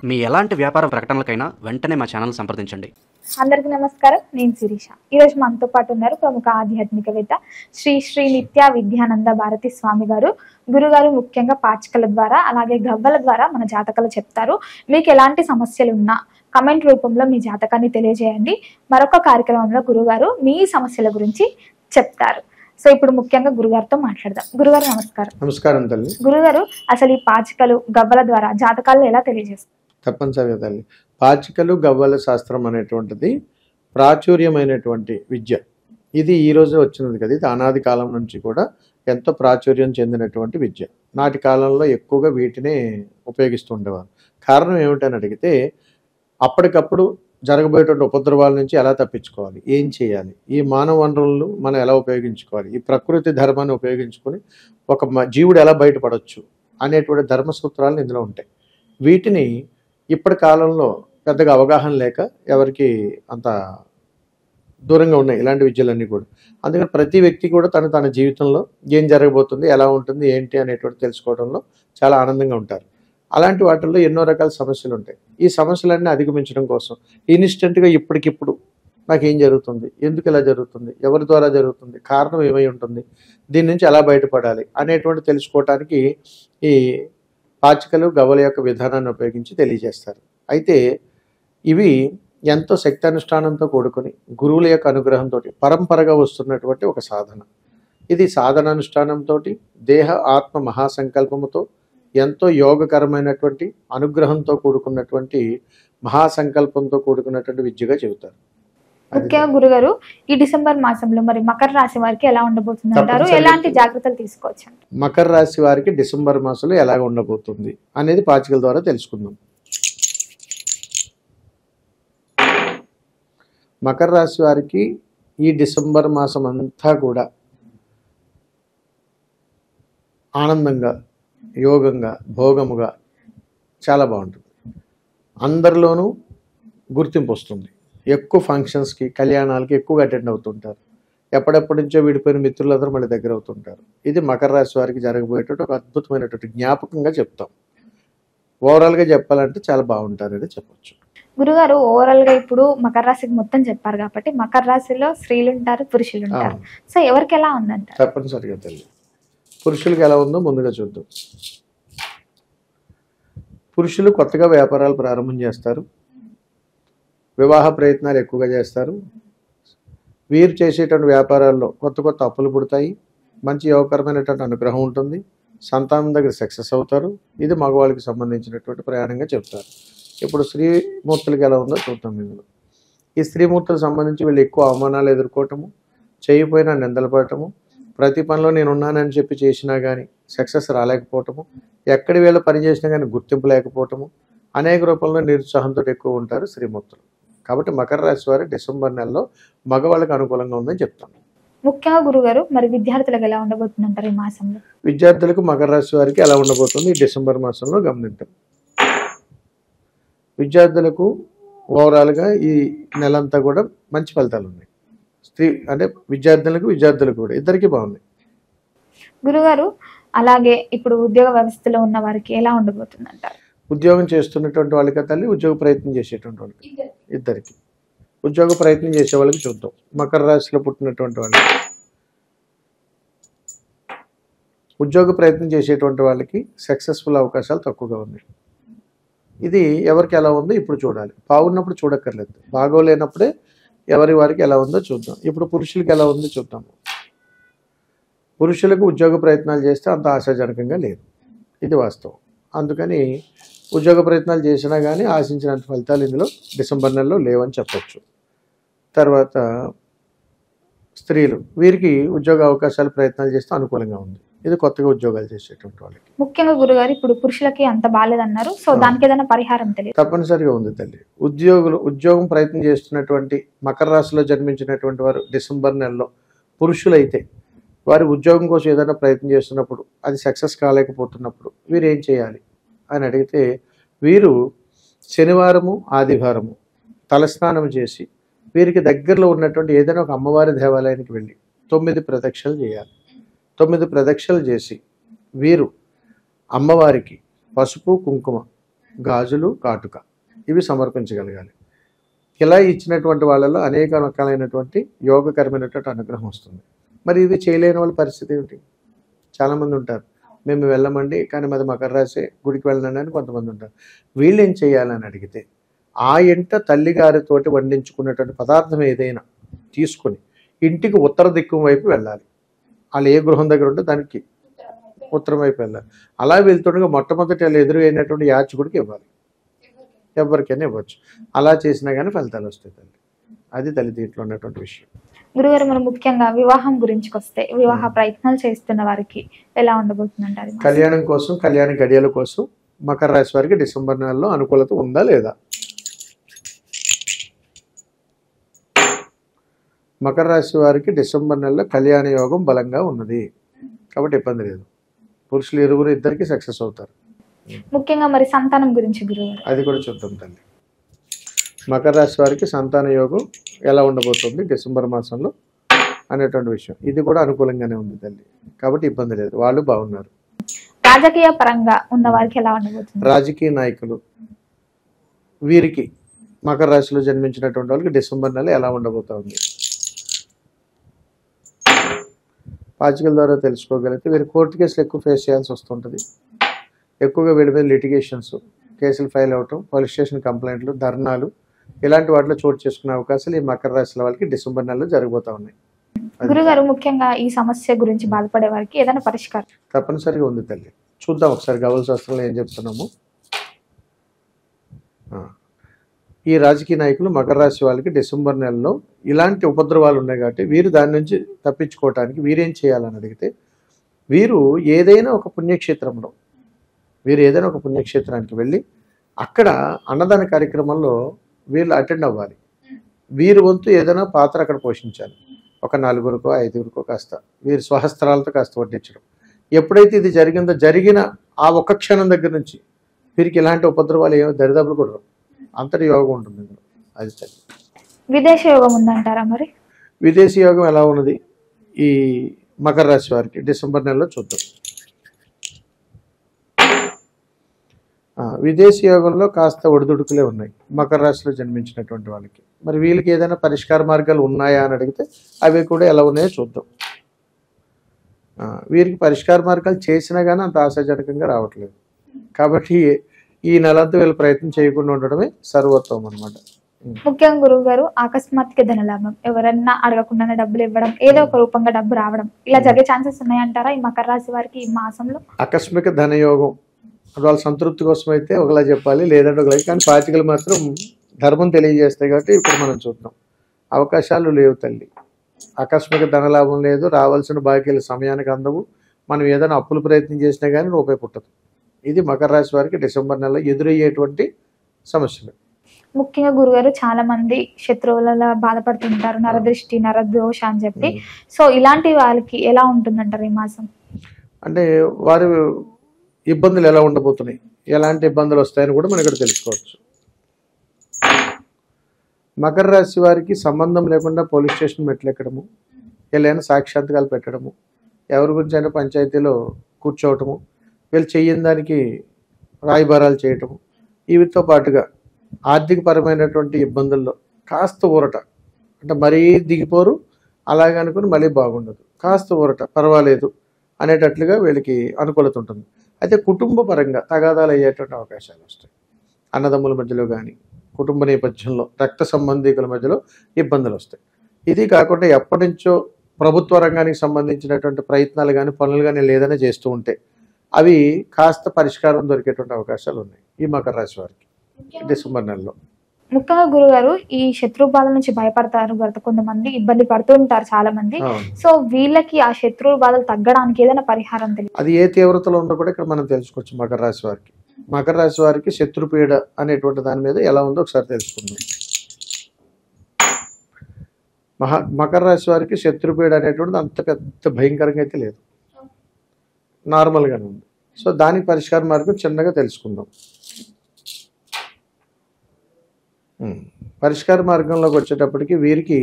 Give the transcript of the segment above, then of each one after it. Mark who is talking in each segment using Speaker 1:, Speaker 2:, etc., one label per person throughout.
Speaker 1: మీ ఎలాంటి వ్యాపార ప్రకటనలకైనా వెంటనే మా ఛానల్ సంప్రదించండి.
Speaker 2: అందరికీ నమస్కారం. నేను శిరీష. ఈరోజు మనతో పాటు ఉన్నారు ప్రముఖ ఆధ్యాత్మికవేత్త శ్రీ శ్రీ నిత్య విద్యానంద భారతి స్వామి గారు. గురుగారు ముఖ్యంగా పాచికల ద్వారా అలాగే గవ్వల ద్వారా మన జాతకాలు చెప్తారు. మీకు ఎలాంటి సమస్యలు ఉన్నా కమెంట్ రూపంలో మీ జాతకాన్ని తెలియజేయండి. మరొక కార్యక్రమంలో గురుగారు మీ సమస్యల గురించి చెప్తారు. సో ఇప్పుడు ముఖ్యంగా గురుగారితో మాట్లాడదాం. గురుగారు నమస్కారం.
Speaker 3: నమస్కారం తల్లి.
Speaker 2: గురుగారు, అసలు ఈ పాచికలు గవ్వల ద్వారా జాతకాలను ఎలా తెలియజేస్తారు?
Speaker 3: తప్పనిసరిగా తల్లి. పాచికలు గవ్వల శాస్త్రం అనేటువంటిది ప్రాచుర్యమైనటువంటి విద్య. ఇది ఈ రోజు వచ్చినది కదా. ఇది అనాది కాలం నుంచి కూడా ఎంతో ప్రాచుర్యం చెందినటువంటి విద్య. నాటి కాలంలో ఎక్కువగా వీటినే ఉపయోగిస్తూ ఉండేవారు. కారణం ఏమిటని అడిగితే, అప్పటికప్పుడు జరగబోయేటువంటి ఉపద్రవాల నుంచి ఎలా తప్పించుకోవాలి, ఏం చేయాలి, ఈ మానవ వనరులను మనం ఎలా ఉపయోగించుకోవాలి, ఈ ప్రకృతి ధర్మాన్ని ఉపయోగించుకొని ఒక జీవుడు ఎలా బయటపడవచ్చు అనేటువంటి ధర్మ సూత్రాలు ఇందులో ఉంటాయి. వీటిని ఇప్పటి కాలంలో పెద్దగా అవగాహన లేక ఎవరికి అంత దూరంగా ఉన్నాయి ఇలాంటి విద్యలన్నీ కూడా. అందుకని ప్రతి వ్యక్తి కూడా తన జీవితంలో ఏం జరగబోతుంది, ఎలా ఉంటుంది, ఏంటి అనేటువంటి తెలుసుకోవడంలో చాలా ఆనందంగా ఉంటారు. అలాంటి వాటిల్లో ఎన్నో రకాల సమస్యలు ఉంటాయి. ఈ సమస్యలన్నీ అధిగమించడం కోసం ఇన్స్టెంట్గా ఇప్పటికిప్పుడు నాకేం జరుగుతుంది, ఎందుకు ఇలా జరుగుతుంది, ఎవరి ద్వారా జరుగుతుంది, కారణం ఏమై ఉంటుంది, దీని నుంచి ఎలా బయటపడాలి అనేటువంటి తెలుసుకోవటానికి ఈ పాచికలు గవ్వల యొక్క విధానాన్ని ఉపయోగించి తెలియజేస్తారు. అయితే ఇవి ఎంతో శక్తి అనుష్ఠానంతో కూడుకొని గురువుల యొక్క అనుగ్రహంతో పరంపరగా వస్తున్నటువంటి ఒక సాధన. ఇది సాధనానుష్ఠానంతో దేహ ఆత్మ మహాసంకల్పముతో ఎంతో యోగకరమైనటువంటి అనుగ్రహంతో కూడుకున్నటువంటి మహాసంకల్పంతో కూడుకున్నటువంటి విద్యగా చెబుతారు.
Speaker 2: ముఖ్యంగా గురుగారు, ఈ డిసెంబర్ మాసంలో మరి మకర రాశి వారికి ఎలా ఉండబోతుంది అంటారు? ఎలాంటి జాగ్రత్తలు తీసుకోవచ్చు?
Speaker 3: మకర రాశి వారికి డిసెంబర్ మాసంలో ఎలాగ ఉండబోతుంది అనేది పాచికల ద్వారా తెలుసుకుందాం. మకర రాశి వారికి ఈ డిసెంబర్ మాసం అంతా కూడా ఆనందంగా, యోగంగా, భోగముగా చాలా బాగుంటుంది. అందరిలోనూ గుర్తింపు వస్తుంది. ఎక్కువ ఫంక్షన్స్కి, కళ్యాణాలకి ఎక్కువగా అటెండ్ అవుతుంటారు. ఎప్పటి నుంచో విడిపోయిన మిత్రులందరూ మళ్ళీ దగ్గర అవుతుంటారు. ఇది మకర రాశి వారికి జరగబోయేటువంటి ఒక అద్భుతమైనటువంటి జ్ఞాపకంగా చెప్తాం. ఓవరాల్గా చెప్పాలంటే చాలా బాగుంటారని చెప్పొచ్చు.
Speaker 2: గురుగారు, ఓవరాల్ గా ఇప్పుడు మకర రాశికి మొత్తం చెప్పారు కాబట్టి మకర రాశిలో స్త్రీలు ఉంటారు, పురుషులు ఉంటారు. సో ఎవరికి ఎలా ఉందంటారు?
Speaker 3: తప్పనిసరిగా తల్లి. పురుషులకు ఎలా ఉందో ముందుగా చూద్దాం. పురుషులు కొత్తగా వ్యాపారాలు ప్రారంభం చేస్తారు. వివాహ ప్రయత్నాలు ఎక్కువగా చేస్తారు. వీరు చేసేటువంటి వ్యాపారాల్లో కొత్త కొత్త అప్పులు పుడతాయి. మంచి యోగకరమైనటువంటి అనుగ్రహం ఉంటుంది. సంతానం దగ్గర సక్సెస్ అవుతారు. ఇది మగవాళ్ళకి సంబంధించినటువంటి ప్రయాణంగా చెప్తారు. ఇప్పుడు స్త్రీమూర్తులకి ఎలా ఉందో చూద్దాం. ఇందులో ఈ స్త్రీమూర్తులకు సంబంధించి వీళ్ళు ఎక్కువ అవమానాలు ఎదుర్కోవటము, చేయకపోయినా నిందలు పడటము, ప్రతి పనిలో నేను ఉన్నానని చెప్పి చేసినా కానీ సక్సెస్ రాలేకపోవటము, ఎక్కడి వీళ్ళు పని చేసినా కానీ గుర్తింపు లేకపోవటము, అనేక రూపంలో నిరుత్సాహంతో ఎక్కువ ఉంటారు స్త్రీమూర్తులు. కాబట్టి మకర రాశి వారు డిసెంబర్ నెలలో మగవాళ్ళకి అనుకూలంగా ఉందని చెప్తాను.
Speaker 2: ముఖ్యంగా గురుగారు, మరి విద్యార్థులకు ఎలా ఉండబోతుంది అంటారు ఈ మాసంలో?
Speaker 3: విద్యార్థులకు మకర రాశి వారికి ఎలా ఉండబోతుంది ఈ డిసెంబర్ మాసంలో గమనిద్దాం. విద్యార్థులకు ఓవరాల్గా ఈ నెలంతా కూడా మంచి ఫలితాలు ఉన్నాయి. విద్యార్థులకు కూడా ఇద్దరికి బాగున్నాయి.
Speaker 2: గురుగారు, అలాగే ఇప్పుడు ఉద్యోగ వ్యవస్థలో ఉన్న వారికి ఎలా ఉండబోతుంది అంటారు?
Speaker 3: ఉద్యోగం చేస్తున్నటువంటి వాళ్ళకి తల్లి, ఉద్యోగ ప్రయత్నం చేసేటువంటి వాళ్ళకి ఇద్దరికి. ఉద్యోగ ప్రయత్నం చేసే వాళ్ళకి చూద్దాం. మకర రాశిలో పుట్టినటువంటి వాళ్ళకి, ఉద్యోగ ప్రయత్నం చేసేటువంటి వాళ్ళకి సక్సెస్ఫుల్ అవకాశాలు తక్కువగా ఉన్నాయి. ఇది ఎవరికి ఎలా ఉందో ఇప్పుడు చూడాలి. బాగున్నప్పుడు చూడక్కర్లేదు, బాగోలేనప్పుడే ఎవరి వారికి ఎలా ఉందో చూద్దాం. ఇప్పుడు పురుషులకి ఎలా ఉందో చూద్దాం. పురుషులకు ఉద్యోగ ప్రయత్నాలు చేస్తే అంత ఆశాజనకంగా లేదు, ఇది వాస్తవం. అందుకని ఉద్యోగ ప్రయత్నాలు చేసినా కానీ ఆశించినంత ఫలితాలు ఇందులో డిసెంబర్ నెలలో లేవని చెప్పచ్చు. తర్వాత స్త్రీలు, వీరికి ఉద్యోగ అవకాశాలు ప్రయత్నాలు చేస్తే అనుకూలంగా ఉంది. ఇది కొత్తగా ఉద్యోగాలు చేసేటువంటి వాళ్ళకి.
Speaker 2: ముఖ్యంగా గురుగారు, ఇప్పుడు పురుషులకి అంత బాలేదన్నారు. సో దానికి ఏదైనా పరిహారం తెలియదు?
Speaker 3: తప్పనిసరిగా ఉంది తల్లి. ఉద్యోగం ప్రయత్నం చేస్తున్నటువంటి మకర రాశిలో జన్మించినటువంటి వారు డిసెంబర్ నెలలో పురుషులైతే వారి ఉద్యోగం కోసం ఏదైనా ప్రయత్నం చేస్తున్నప్పుడు అది సక్సెస్ కాలేకపోతున్నప్పుడు వీరు ఏం చేయాలి అని అడిగితే, వీరు శనివారము, ఆదివారము తలస్నానం చేసి వీరికి దగ్గరలో ఉన్నటువంటి ఏదైనా ఒక అమ్మవారి దేవాలయానికి వెళ్ళి 9 ప్రదక్షిణలు చేయాలి. 9 ప్రదక్షిణలు చేసి వీరు అమ్మవారికి పసుపు కుంకుమ గాజులు, కాటుక ఇవి సమర్పించగలగాలి. ఇలా ఇచ్చినటువంటి వాళ్ళలో అనేక రకాలైనటువంటి యోగకరమైనటువంటి అనుగ్రహం వస్తుంది. మరి ఇది చేయలేని వాళ్ళ పరిస్థితి ఏమిటి? చాలామంది ఉంటారు, మేము వెళ్ళమండి కానీ మాది మకర రాశి, గుడికి వెళ్ళండి అని కొంతమంది ఉంటారు. వీళ్ళు ఏం చేయాలని అడిగితే ఆ ఇంట తల్లిగారితోటి వండించుకున్నటువంటి పదార్థం ఏదైనా తీసుకొని ఇంటికి ఉత్తర దిక్కు వైపు వెళ్ళాలి. వాళ్ళు ఏ గృహం దగ్గర ఉంటే దానికి ఉత్తరం వైపు వెళ్ళాలి. అలా వెళ్తుండగా మొట్టమొదటి వాళ్ళు ఎదురైనటువంటి యాచకుడికి ఇవ్వాలి. ఎవరికైనా ఇవ్వచ్చు. అలా చేసినా కానీ ఫలితాలు వస్తాయి తల్లి. అది తల్లి దీంట్లో ఉన్నటువంటి విషయం.
Speaker 2: గురుగారు, మనం ముఖ్యంగా వివాహం గురించి వస్తే వివాహ ప్రయత్నాలు చేస్తున్న వారికి ఎలా ఉండబోతుందంటారు?
Speaker 3: కళ్యాణం కోసం, కళ్యాణ గడియల కోసం మకర రాశి వారికి డిసెంబర్ నెలలో అనుకూలత ఉందా లేదా? మకర రాశి వారికి డిసెంబర్ నెలలో కళ్యాణ యోగం బలంగా ఉన్నది కాబట్టి ఇబ్బంది లేదు. పురుషులు ఇద్దరికి సక్సెస్ అవుతారు.
Speaker 2: ముఖ్యంగా మరి సంతానం గురించి గురుగారు
Speaker 3: అది కూడా చూద్దాం తల్లి. మకర రాశి వారికి సంతాన యోగం ఎలా ఉండబోతుంది డిసెంబర్ మాసంలో అనేటువంటి విషయం, ఇది కూడా అనుకూలంగానే ఉంది తల్లి కాబట్టి ఇబ్బంది లేదు, వాళ్ళు బాగున్నారు.
Speaker 2: రాజకీయ పరంగా ఉన్న వారికి ఎలా ఉండబోతుంది?
Speaker 3: రాజకీయ నాయకులు వీరికి మకర రాశిలో జన్మించినటువంటి వాళ్ళకి డిసెంబర్ నెల ఎలా ఉండబోతుంది పాచికల ద్వారా తెలుసుకోగలిగితే వీరు కోర్టు కేసులు ఎక్కువ ఫేస్ చేయాల్సి వస్తుంటుంది. ఎక్కువగా వీడి మీద లిటిగేషన్స్, కేసులు ఫైల్ అవటం, పోలీస్ స్టేషన్ కంప్లైంట్లు, ధర్నాలు ఇలాంటి వాటిలో చోటు చేసుకునే అవకాశాలు ఈ మకర రాశుల వాళ్ళకి డిసెంబర్ నెలలో జరగబోతా ఉన్నాయి.
Speaker 2: గురుగారు, ముఖ్యంగా ఈ సమస్య గురించి బాధపడే వారికి ఏదైనా పరిష్కారం
Speaker 3: తప్పనిసరిగా ఉంది తల్లి. చూద్దాం ఒకసారి గవల శాస్త్రంలో ఏం చెప్తున్నాము. ఈ రాజకీయ నాయకులు మకర రాశి వాళ్ళకి డిసెంబర్ నెలలో ఇలాంటి ఉపద్రవాలు ఉన్నాయి కాబట్టి వీరు దాని నుంచి తప్పించుకోవటానికి వీరేం చేయాలని అడిగితే వీరు ఏదైనా ఒక పుణ్యక్షేత్రానికి వెళ్ళి అక్కడ అన్నదాన కార్యక్రమంలో వీళ్ళు అటెండ్ అవ్వాలి. వీరి వంతు ఏదైనా పాత్ర అక్కడ పోషించాలి. ఒక 4గురికో 5గురికో కాస్త వీరి స్వహస్త్రాలతో కాస్త వడ్డించడం. ఎప్పుడైతే ఇది జరిగిన ఆ ఒక్క క్షణం దగ్గర నుంచి వీరికి ఇలాంటి ఉపద్రవాలు ఏమో దరిదాపులు కూడా అంతటి యోగం ఉంటుంది. అది సరే.
Speaker 2: విదేశ యోగం ఉందంటారా? మరి
Speaker 3: విదేశీ యోగం ఎలా ఉన్నది ఈ మకర రాశి వారికి డిసెంబర్ నెలలో చూద్దాం. విదేశీ యోగంలో కాస్త ఒడిదుడుకులే ఉన్నాయి మకర రాశిలో జన్మించినటువంటి వాళ్ళకి. మరి వీళ్ళకి ఏదైనా పరిష్కార మార్గాలు ఉన్నాయా అని అడిగితే అవి కూడా ఎలా ఉన్నాయో చూద్దాం. వీరికి పరిష్కార మార్గాలు చేసినా కానీ అంత ఆశాజనకంగా రావట్లేదు కాబట్టి ఈ నెలంతా వీళ్ళు ప్రయత్నం చేయకుండా ఉండడమే సర్వోత్తమం అనమాట.
Speaker 2: ముఖ్యంగా గురువు గారు, ఆకస్మాత్తుగా ధనలాభం, ఎవరన్నా అడగకుండానే డబ్బులు ఇవ్వడం, ఏదో ఒక రూపంగా డబ్బు రావడం, ఇలా జరిగే ఛాన్సెస్ ఉన్నాయంటారా ఈ మకర రాశి వారికి ఈ మాసంలో?
Speaker 3: ఆకస్మిక ధనయోగం వాళ్ళ సంతృప్తి కోసం అయితే ఒకలా చెప్పాలి, లేదంటే ఒకలా. కానీ పాచికలు మాత్రం ధర్మం తెలియజేస్తాయి కాబట్టి ఇప్పుడు మనం చూద్దాం. అవకాశాలు లేవు తల్లి. ఆకస్మిక ధనలాభం లేదు, రావాల్సిన బాకీలు సమయానికి అందవు, మనం ఏదైనా అప్పులు ప్రయత్నం చేసినా కానీ రూపాయి పుట్టదు. ఇది మకర రాశి వారికి డిసెంబర్ నెలలో ఎదురయ్యేటువంటి సమస్యలు.
Speaker 2: ముఖ్యంగా గురుగారు, చాలా మంది శత్రువుల బాధపడుతుంటారు, నరదృష్టి, నరదోష అని చెప్పి. సో ఇలాంటి వాళ్ళకి ఎలా ఉంటుందంటారు ఈ మాసం?
Speaker 3: అంటే వారి ఇబ్బందులు ఎలా ఉండబోతున్నాయి, ఎలాంటి ఇబ్బందులు వస్తాయని కూడా మనం ఇక్కడ తెలుసుకోవచ్చు. మకర రాశి వారికి సంబంధం లేకుండా పోలీస్ స్టేషన్ మెట్లెక్కడము, ఏదైనా సాక్షాత్కాలు పెట్టడము, ఎవరి గురించి అయినా పంచాయతీలో కూర్చోవటము, వీళ్ళు చేయని దానికి రాయబారాలు చేయటము, వీటితో పాటుగా ఆర్థికపరమైనటువంటి ఇబ్బందుల్లో కాస్త ఊరట, అంటే మరీ దిగిపోరు, అలాగే అనుకుని మళ్ళీ బాగుండదు, కాస్త ఊరట పర్వాలేదు అనేటట్లుగా వీళ్ళకి అనుకూలత ఉంటుంది. అయితే కుటుంబ పరంగా తగాదాలు అయ్యేటువంటి అవకాశాలు వస్తాయి. అన్నదమ్ముల మధ్యలో కానీ కుటుంబ నేపథ్యంలో రక్త సంబంధికుల మధ్యలో ఇబ్బందులు వస్తాయి. ఇది కాకుండా ఎప్పటి నుంచో ప్రభుత్వ రంగానికి సంబంధించినటువంటి ప్రయత్నాలు కానీ పనులు కానీ లేదని చేస్తూ ఉంటే అవి కాస్త పరిష్కారం దొరికేటువంటి అవకాశాలు ఉన్నాయి ఈ మకర రాశి వారికి డిసెంబర్ నెలలో.
Speaker 2: ముఖ్యంగా గురుగారు, ఈ శత్రు బాధల నుంచి భయపడతారు కదా కొంతమంది, ఇబ్బంది పడుతూ ఉంటారు చాలా మంది. సో వీళ్ళకి ఆ శత్రు బాధలు తగ్గడానికి ఏదైనా పరిహారం తెలియదు?
Speaker 3: అది ఏ తీవ్రతలో ఉందో కూడా ఇక్కడ మనం తెలుసుకోవచ్చు. మకర రాశి వారికి శత్రుపీడ అనేటువంటి దాని మీద ఎలా ఉందో ఒకసారి తెలుసుకుందాం. మకర రాశి వారికి శత్రుపీడ అనేటువంటిది అంత పెద్ద భయంకరంగా అయితే లేదు, నార్మల్గానే ఉంది. సో దానికి పరిష్కార మార్గం చిన్నగా తెలుసుకుందాం. పరిష్కార మార్గంలోకి వచ్చేటప్పటికి వీరికి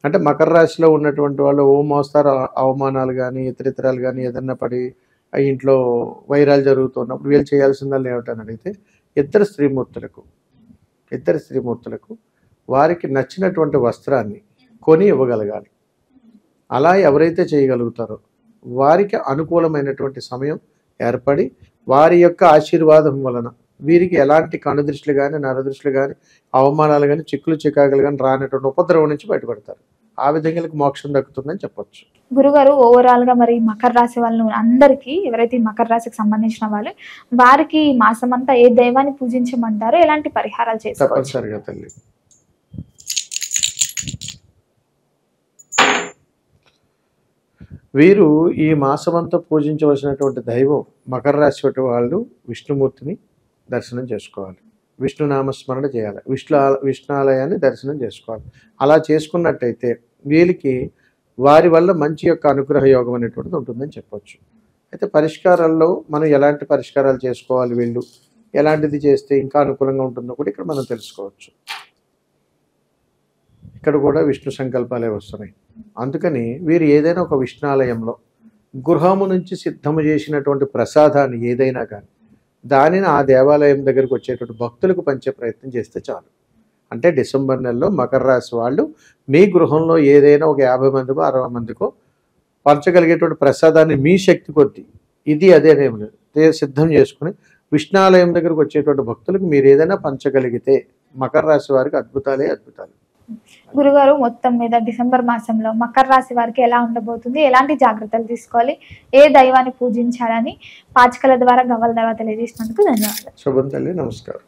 Speaker 3: అంటే మకర రాశిలో ఉన్నటువంటి వాళ్ళు ఓ మోస్తారు అవమానాలు కానీ ఇతరితరాలు కానీ ఏదన్నా పడి ఇంట్లో వైరాలు జరుగుతున్నప్పుడు వీళ్ళు చేయాల్సిందని ఏమిటని అడిగితే ఇద్దరు స్త్రీమూర్తులకు వారికి నచ్చినటువంటి వస్త్రాన్ని కొని ఇవ్వగలగాలి. అలా ఎవరైతే చేయగలుగుతారో వారికి అనుకూలమైనటువంటి సమయం ఏర్పడి వారి యొక్క ఆశీర్వాదం వలన వీరికి ఎలాంటి కనుదృష్టిలు కానీ నరదృష్టిలు కానీ అవమానాలు కానీ చిక్కులు చికాకులు కానీ రానటువంటి ఉపద్రవం నుంచి బయటపడతారు. ఆ విధంగా మోక్షం దక్కుతుందని చెప్పొచ్చు.
Speaker 2: గురుగారు, ఓవరాల్ గా మరి మకర రాశి వాళ్ళు అందరికీ, ఎవరైతే మకర రాశికి సంబంధించిన వాళ్ళు, వారికి మాసం అంతా ఏ దైవాన్ని పూజించమంటారు, ఎలాంటి పరిహారాలు చేసుకోవచ్చు?
Speaker 3: తప్పనిసరిగా తల్లి, వీరు ఈ మాసమంతా పూజించవలసినటువంటి దైవం మకర రాశి వాళ్ళు విష్ణుమూర్తిని దర్శనం చేసుకోవాలి, విష్ణు నామస్మరణ చేయాలి, విష్ణాలయాన్ని దర్శనం చేసుకోవాలి. అలా చేసుకున్నట్టయితే వీరికి వారి వల్ల మంచి యొక్క అనుగ్రహ యోగం అనేటువంటిది ఉంటుందని చెప్పొచ్చు. అయితే పరిష్కారాల్లో మనం ఎలాంటి పరిష్కారాలు చేసుకోవాలి, వీళ్ళు ఎలాంటిది చేస్తే ఇంకా అనుకూలంగా ఉంటుందో కూడా ఇక్కడ మనం తెలుసుకోవచ్చు. ఇక్కడ కూడా విష్ణు సంకల్పాలే వస్తున్నాయి. అందుకని వీరు ఏదైనా ఒక విష్ణాలయంలో గృహము నుంచి సిద్ధము చేసినటువంటి ప్రసాదాన్ని ఏదైనా కానీ దానిని ఆ దేవాలయం దగ్గరికి వచ్చేటువంటి భక్తులకు పంచే ప్రయత్నం చేస్తే చాలు. అంటే డిసెంబర్ నెలలో మకర రాశి వాళ్ళు మీ గృహంలో ఏదైనా ఒక 50 మందికో 60 మందికో పంచగలిగేటువంటి ప్రసాదాన్ని మీ శక్తి కొద్దీ ఇది అదేనేమి లేదు సిద్ధం చేసుకుని విష్ణాలయం దగ్గరకు వచ్చేటువంటి భక్తులకు మీరు ఏదైనా పంచగలిగితే మకర రాశి వారికి అద్భుతాలే అద్భుతాలు.
Speaker 2: గురుగారు, మొత్తం మీద డిసెంబర్ మాసంలో మకర రాశి వారికి ఎలా ఉండబోతుంది, ఎలాంటి జాగ్రత్తలు తీసుకోవాలి, ఏ దైవాన్ని పూజించాలని పాచికల ద్వారా గవ్వల ద్వారా తెలియజేసినందుకు ధన్యవాదాలు.
Speaker 3: శుభం తల్లి, నమస్కారం.